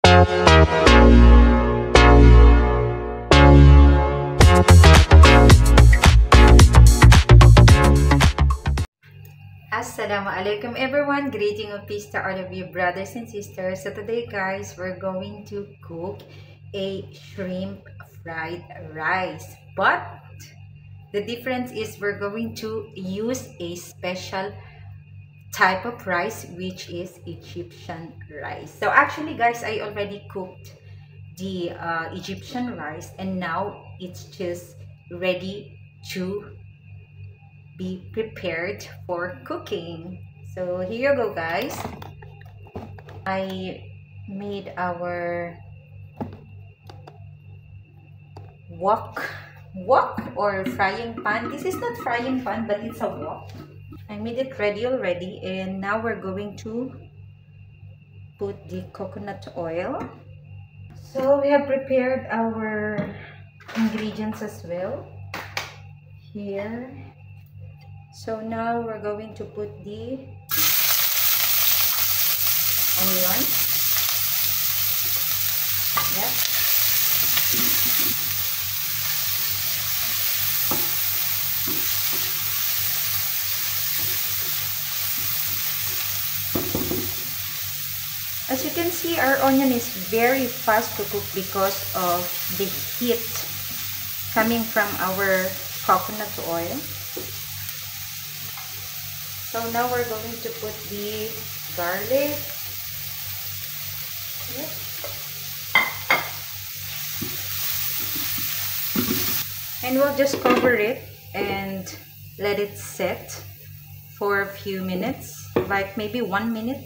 Assalamualaikum everyone, greeting of peace to all of you brothers and sisters. So today guys, we're going to cook a shrimp fried rice, but the difference is we're going to use a special type of rice, which is Egyptian rice. So actually guys, I already cooked the Egyptian rice and now it's just ready to be prepared for cooking. So here you go guys. I made our wok or frying pan. This is not frying pan, but it's a wok. I made it ready already, and now we're going to put the coconut oil. So we have prepared our ingredients as well here. So now we're going to put the onion. Yep. As you can see, our onion is very fast to cook because of the heat coming from our coconut oil. So now we're going to put the garlic. Yep. And we'll just cover it and let it set for a few minutes, like maybe 1 minute,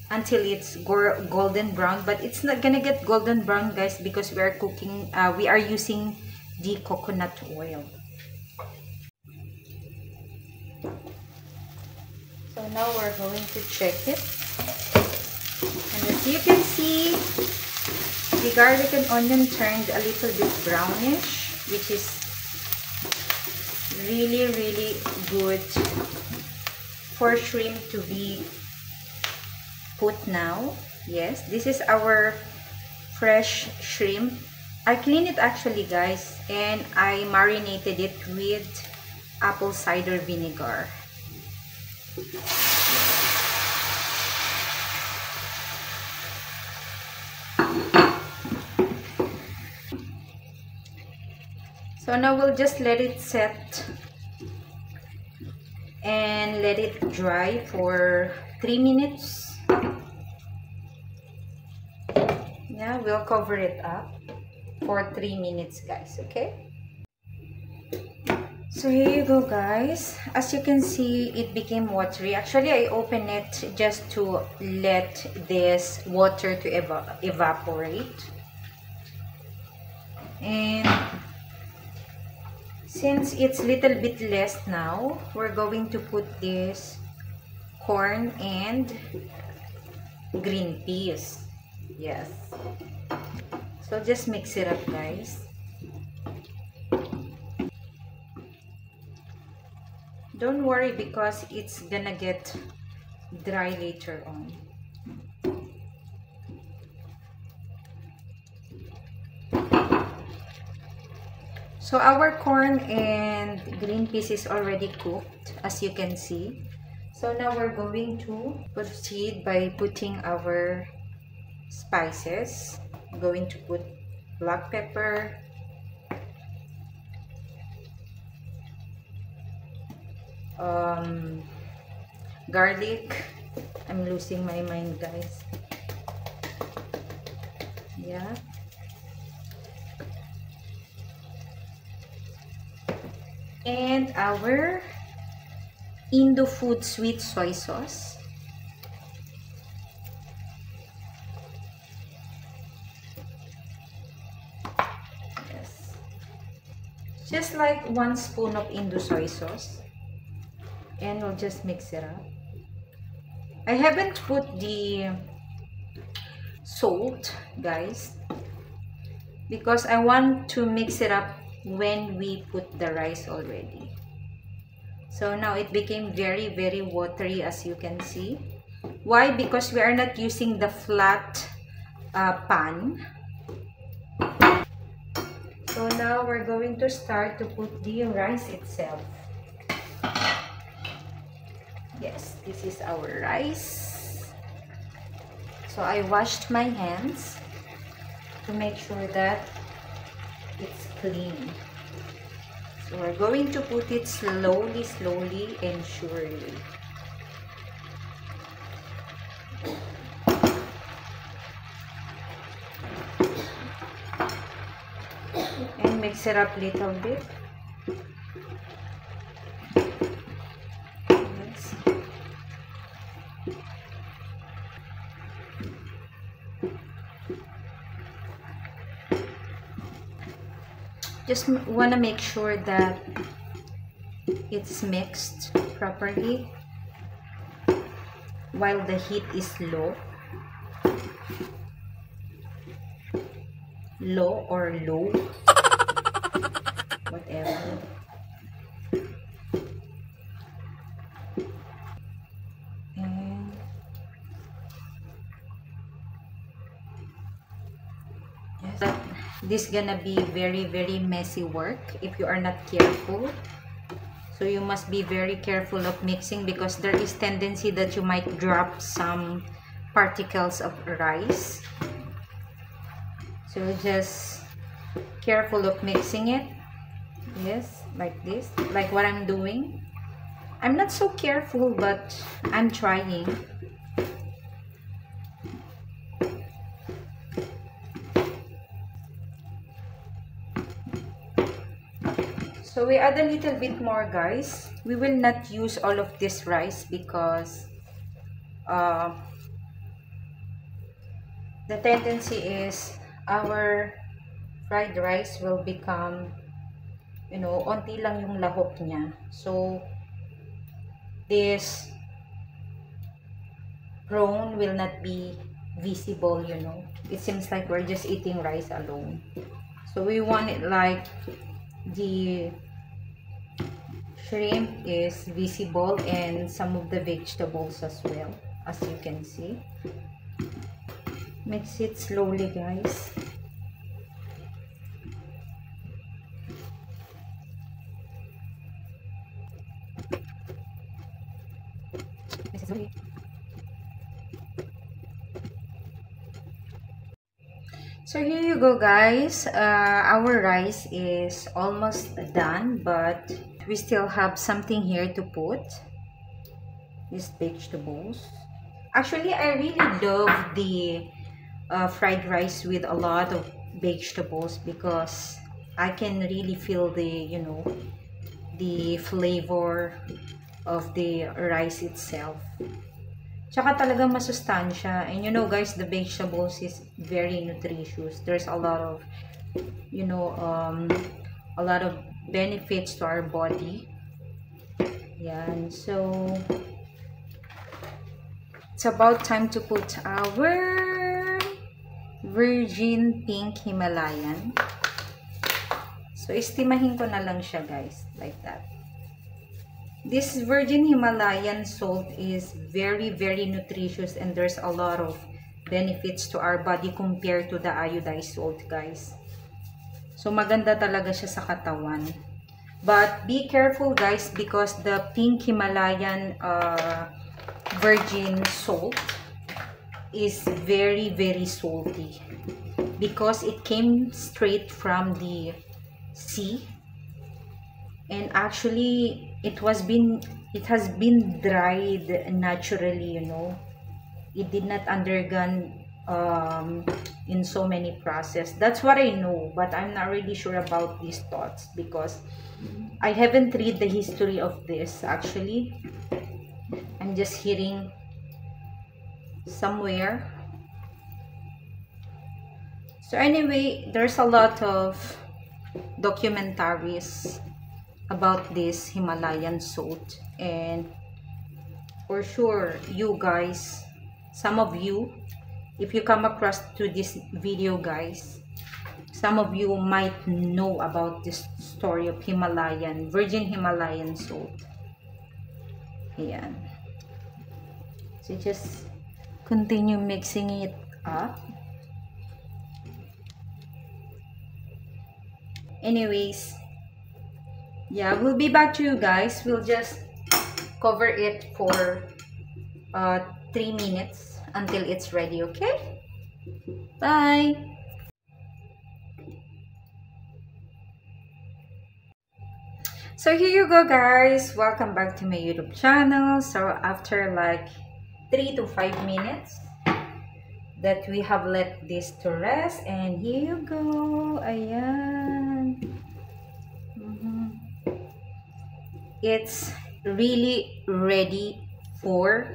until it's golden brown. But it's not gonna get golden brown guys, because we are cooking, we are using the coconut oil. So now we're going to check it, and as you can see, the garlic and onion turned a little bit brownish, which is really good for shrimp to be put now. Yes, this is our fresh shrimp. I cleaned it actually guys, and I marinated it with apple cider vinegar. So now we'll just let it set and let it dry for 3 minutes. Yeah, we'll cover it up for 3 minutes guys, okay? So here you go guys. As you can see, it became watery. Actually, I opened it just to let this water to evaporate. And since it's a little bit less now, we're going to put this corn and green peas. Yes. So just mix it up guys. Don't worry because it's gonna get dry later on. So our corn and green peas is already cooked, as you can see. So now we're going to proceed by putting our spices. I'm going to put black pepper, garlic. I'm losing my mind guys. Yeah. And our Indofood sweet soy sauce. Yes. Just like 1 spoon of Indo soy sauce. And we'll just mix it up. I haven't put the salt guys, because I want to mix it up when we put the rice already. So now it became very watery, as you can see. Why? Because we are not using the flat pan. So now we're going to start to put the rice itself. Yes, this is our rice. So I washed my hands to make sure that it's clean. So we're going to put it slowly and surely. And mix it up little bit. Yes. Just want to make sure that it's mixed properly while the heat is low or low, whatever. And yes, this gonna be very messy work if you are not careful. So you must be very careful of mixing, because there is tendency that you might drop some particles of rice. So just careful of mixing it. Yes, like this, like what I'm doing. I'm not so careful, but I'm trying. So we add a little bit more, guys. We will not use all of this rice because the tendency is our fried rice will become, you know, onti lang yung lahok niya. So this brown will not be visible, you know. It seems like we're just eating rice alone. So we want it like the shrimp is visible and some of the vegetables as well, as you can see. Mix it slowly, guys. So here you go, guys. Our rice is almost done, but we still have something here to put. These vegetables. Actually, I really love the fried rice with a lot of vegetables, because I can really feel the, you know, the flavor of the rice itself. Tsaka talagang masustansya. And you know, guys, the vegetables is very nutritious. There's a lot of, you know, a lot of benefits to our body. Yan. So it's about time to put our virgin pink Himalayan. So estimahin ko na lang siya, guys, like that. This virgin Himalayan salt is very nutritious, and there's a lot of benefits to our body compared to the iodized salt, guys. So maganda talaga siya sa katawan. But be careful, guys, because the pink Himalayan virgin salt is very salty, because it came straight from the sea. And actually it has been dried naturally, you know. It did not undergone in so many process. That's what I know, but I'm not really sure about these thoughts, because I haven't read the history of this. Actually, I'm just hearing somewhere. So anyway, there's a lot of documentaries about this Himalayan salt, and for sure you guys, some of you, if you come across to this video, guys, some of you might know about this story of virgin Himalayan salt. Ayan. So just continue mixing it up. Anyways, yeah, we'll be back to you guys. We'll just cover it for 3 minutes until it's ready, okay? Bye! So here you go, guys. Welcome back to my YouTube channel. So after like 3 to 5 minutes that we have let this to rest, and here you go. Ayan. It's really ready for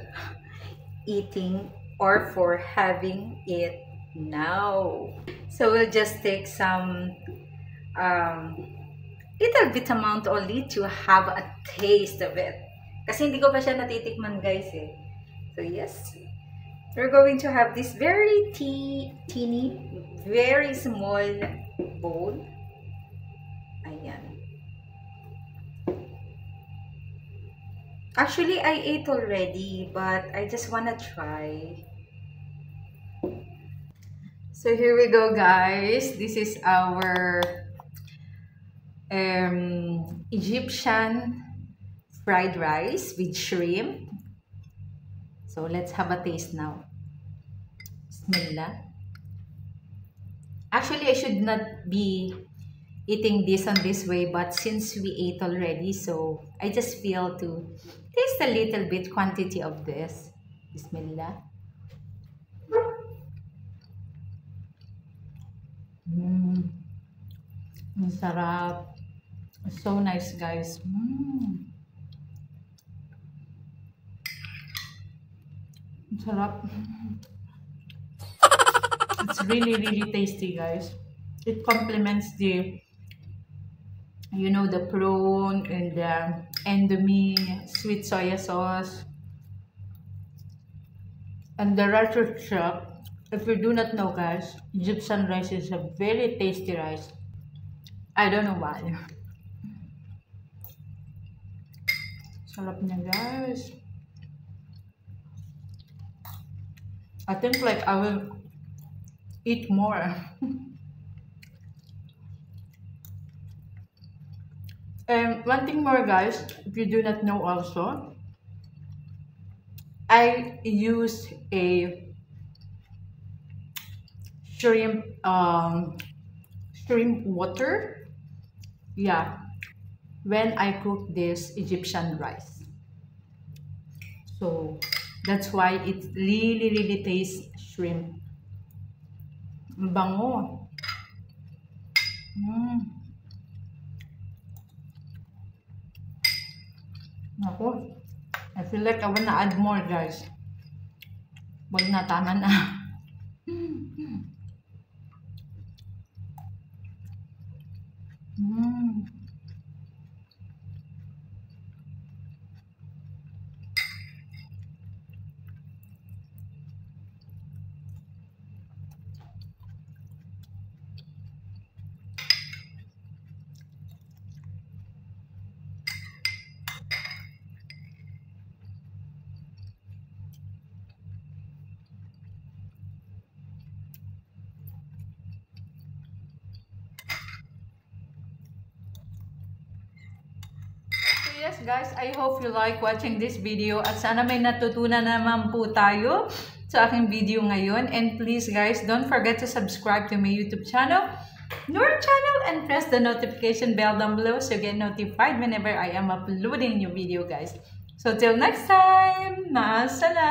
eating or for having it now. So we'll just take some little bit amount only to have a taste of it. Kasi hindi ko pa siya natitikman, guys, eh. So yes, we're going to have this very teeny, very small bowl. Ayan. Actually, I ate already, but I just wanna try. So here we go, guys. This is our Egyptian fried rice with shrimp. So let's have a taste now. Bismillah. Actually, I should not be eating this on this way, but since we ate already, so I just feel to taste a little bit quantity of this. Bismillah. Ang sarap. So nice, guys. Ang sarap. It's really tasty, guys. It complements the, you know, the prawn and the endomy, sweet soya sauce, and the rice itself. If you do not know, guys, Egyptian rice is a very tasty rice. I don't know why. Sarap niya, guys. I think like I will eat more. And one thing more, guys, if you do not know also, I use a shrimp water, yeah, when I cook this Egyptian rice. So that's why it really tastes shrimp. Bango. Ako, I feel like I wanna add more, guys. Wag na, tama na. Yes, guys, I hope you like watching this video at sana may natutunan naman po tayo sa aking video ngayon. And please, guys, don't forget to subscribe to my YouTube channel, Noor channel, and press the notification bell down below so you get notified whenever I am uploading new video, guys. So till next time, Maassalam.